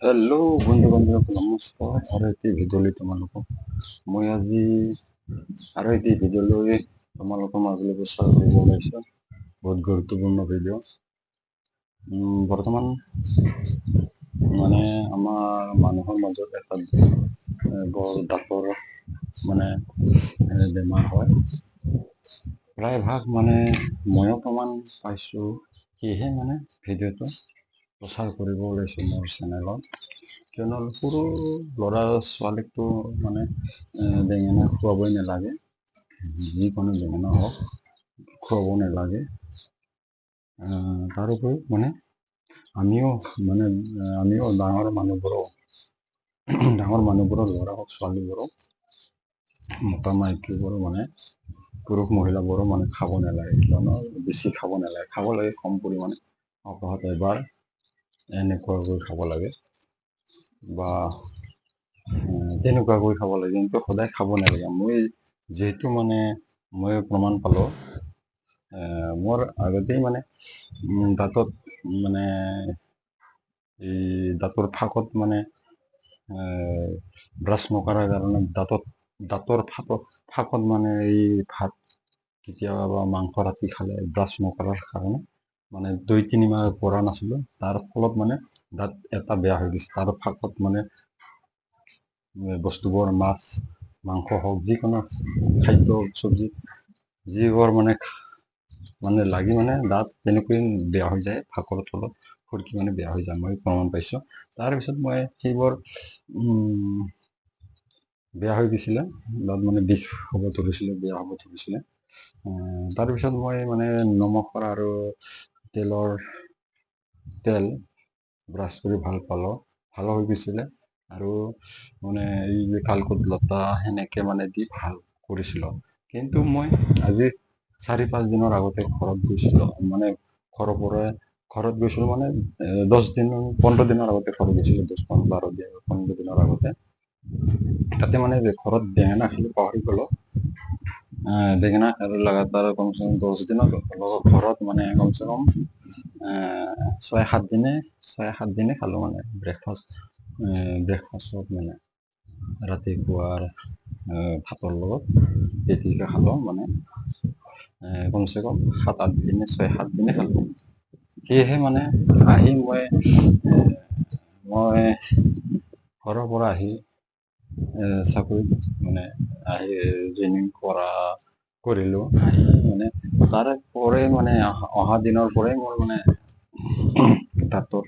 Hello' বন্ধু বান্ধৱ নমস্কাৰ আৰু এটি ভিডিঅ'লৈ তোমালোকক মই আজি আৰু এটি ভিডিঅ'লৈ তোমালোকৰ মাজলৈ প্ৰচাৰ কৰিব ওলাইছোঁ। বহুত গুৰুত্বপূৰ্ণ ভিডিঅ'। বৰ্তমান মানে আমাৰ মানুহৰ মাজত এটা বৰ দাঁতৰ মানে বেমাৰ হয়। প্ৰায়ভাগ মানে ময়ো প্ৰমাণ পাইছোঁ, সেয়েহে মানে ভিডিঅ'টো প্ৰচাৰ কৰিব ওলাইছোঁ মোৰ চেনেলত। কিয়নো সৰু ল'ৰা ছোৱালীকতো মানে বেঙেনা খুৱাবই নালাগে, যিকোনো বেঙেনা হওক খুৱাব নালাগে। তাৰোপৰি মানে আমিও ডাঙৰ মানুহবোৰৰ ল'ৰা হওক ছোৱালীবোৰক মতা মাইকীবোৰো মানে পুৰুষ মহিলাবোৰো মানে খাব নালাগে, কিয়নো বেছি খাব নালাগে, খাব লাগে কম পৰিমাণে, সপ্তাহত এবাৰ এনেকুৱাকৈ খাব লাগে বা তেনেকুৱাকৈ খাব লাগে, কিন্তু সদায় খাব নালাগে। যিহেতু মই প্ৰমাণ পালোঁ, মোৰ আগতেই মানে দাঁতত মানে এই দাঁতৰ ফাঁকত মানে ব্ৰাছ নকৰাৰ কাৰণে দাঁতৰ ফাঁকত মানে এই ভাত কেতিয়াবা মাংস ৰাতি খালে ব্ৰাছ নকৰাৰ কাৰণে মানে 2-3 মাহ পৰা নাছিলোঁ। তাৰ ফলত মানে দাঁত এটা বেয়া হৈ গৈছে। তাৰ ফাঁকত মানে বস্তুবোৰ মাছ মাংস হওক যিকোনো খাদ্য চব্জি যিবোৰ মানে লাগি মানে দাঁত তেনেকৈ বেয়া হৈ যায়, ফাঁকৰ তলত খুৰকি মানে বেয়া হৈ যায়, মই প্ৰমাণ পাইছোঁ। তাৰপিছত মই সেইবোৰ বেয়া হৈ গৈছিলে, দাঁত মানে বিষ হ'ব ধৰিছিলে, বেয়া হ'ব ধৰিছিলে। তাৰপিছত মই মানে নিমখৰ আৰু তেল ব্ৰাছ কৰি ভাল হৈ গৈছিলে, আৰু মানে এই যে কালকট লতা সেনেকে মানে দি ভাল কৰিছিলোঁ। কিন্তু মই আজি 4-5 দিনৰ আগতে ঘৰত গৈছিলোঁ, মানে ঘৰত গৈছিলোঁ মানে 15 দিনৰ আগতে ঘৰত গৈছিলোঁ, 15 দিনৰ আগতে। তাতে মানে ঘৰত বেঙেনা খালোঁ, পাহৰি গ'লো। বেঙেনা লাগাতাৰ কমচে কম 10 দিনৰ ঘৰত মানে কমচে কম 6-7 দিনে খালোঁ মানে ব্ৰেকফাষ্টত মানে ৰাতিপুৱাৰ ভাতৰ লগত পিটিকা খালোঁ, মানে কমচে কম 6-7 দিনে খালোঁ। সেয়েহে মানে আহি মই ঘৰৰ পৰা আহি চাকৰিত মানে জইনিং কৰিলোঁ। আহি মানে তাৰে পৰাই মানে অহা দিনৰ পৰাই মোৰ মানে দাঁতৰ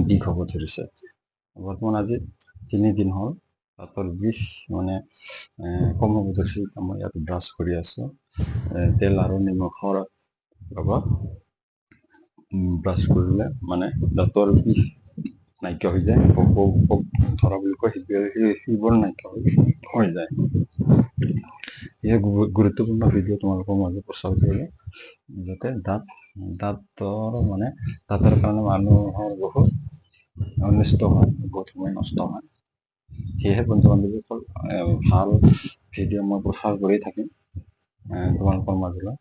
বিষ হ'ব ধৰিছে। বৰ্তমান আজি 3 দিন হ'ল দাঁতৰ বিষ মানে কম হ'ব ধৰিছে। মই ইয়াত ব্ৰাছ কৰি আছোঁ, তেল আৰু নিমখৰ লগত ব্ৰাছ কৰিলে মানে দাঁতৰ বিষ নাইকিয়া হৈ যায়, পোক ধৰা বুলি কয়, সেইবোৰ নাইকিয়া হৈ যায়। এই গুৰুত্বপূৰ্ণ ভিডিঅ' তোমালোকৰ মাজত প্ৰচাৰ কৰিলে, যাতে দাঁতৰ কাৰণে মানুহৰ বহুত অনিষ্ট হয়, বহুত সময় নষ্ট হয়। সেয়েহে বন্ধু বান্ধৱীসকল, ভাল ভিডিঅ' মই প্ৰচাৰ কৰি থাকিম তোমালোকৰ মাজলৈ।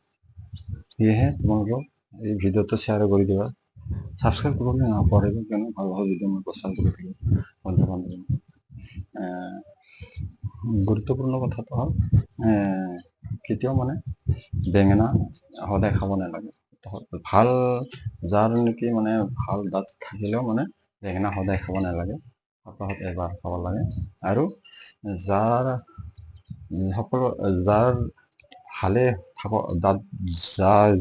সেয়েহে তোমালোকক এই ভিডিঅ'টো শ্বেয়াৰ কৰি দিবা, ছাবস্ক্ৰাইব কৰিবলৈ নাপাহৰিব, কিয়নো ভাল ভিডিঅ' মই প্ৰচাৰ কৰি থাকিম বন্ধু বান্ধৱী। গুৰুত্বপূৰ্ণ কথাটো হ'ল কেতিয়াও মানে বেঙেনা সদায় খাব নালাগে। ভাল যাৰ নেকি মানে ভাল দাঁত থাকিলেও মানে বেঙেনা সদায় খাব নালাগে, সপ্তাহত এবাৰ খাব লাগে। আৰু যাৰ ভালে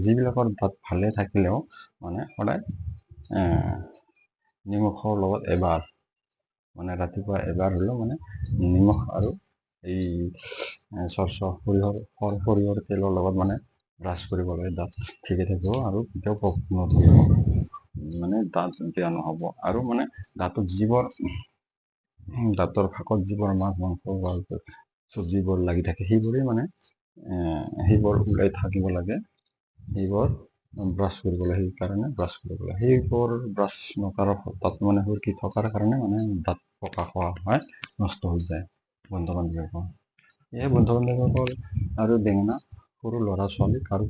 যিবিলাকৰ দাঁত ভালে থাকিলেও মানে সদায় নিমখৰ লগত এবাৰ মানে ৰাতিপুৱা এবাৰ হ'লেও মানে নিমখ আৰু এই সৰিয়হৰ তেলৰ লগত মানে ব্ৰাছ কৰিব লাগে, দাঁত ঠিকে থাকিব আৰু কেতিয়াও পোক নধৰিব, মানে দাঁত বেয়া নহ'ব। আৰু মানে দাঁতৰ ফাঁকত যিবোৰ মাছ মাংস বা চব্জিবোৰ লাগি থাকে, সেইবোৰ ওলাই থাকিব লাগে, সেইবোৰ ব্ৰাছ কৰিব লাগে, সেইকাৰণে ব্ৰাছ কৰিব লাগে। সেইবোৰ ব্ৰাছ নকৰাৰ তাত মানে সুৰকি থকাৰ কাৰণে মানে দাঁত পকা খোৱা হয়, নষ্ট হৈ যায় বন্ধু বান্ধৱীসকল। এই বন্ধু বান্ধৱীসকল আৰু বেঙেনা সৰু ল'ৰা ছোৱালীক আৰু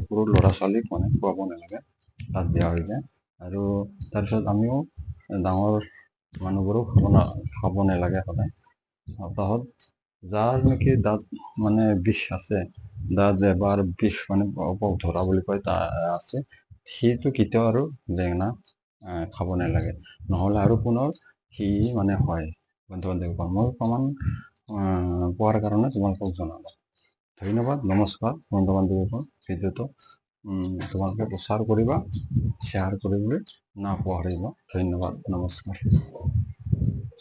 সৰু ল'ৰা ছোৱালীক মানে খুৱাব নালাগে, দাঁত বেয়া হৈ যায়। আৰু তাৰপিছত আমিও ডাঙৰ মানুহবোৰো খাব নালাগে সদায়। তাহত যাৰ নেকি দাঁত মানে বিষ আছে, দাঁত এবাৰ বিষ মানে ধৰা বুলি কয় আছে, সিটো কেতিয়াও আৰু বেঙেনা খাব নালাগে, নহ'লে আৰু পুনৰ সি মানে হয়। বন্ধু বান্ধৱীসকল, মই প্ৰমাণ পোৱাৰ কাৰণে তোমালোকক জনালো। ধন্যবাদ, নমস্কাৰ বন্ধু বান্ধৱীসকল। ভিডিঅ'টো তোমালোকে প্ৰচাৰ কৰিবা, শ্বেয়াৰ কৰিবলৈ নাপাহৰিবা। ধন্যবাদ, নমস্কাৰ।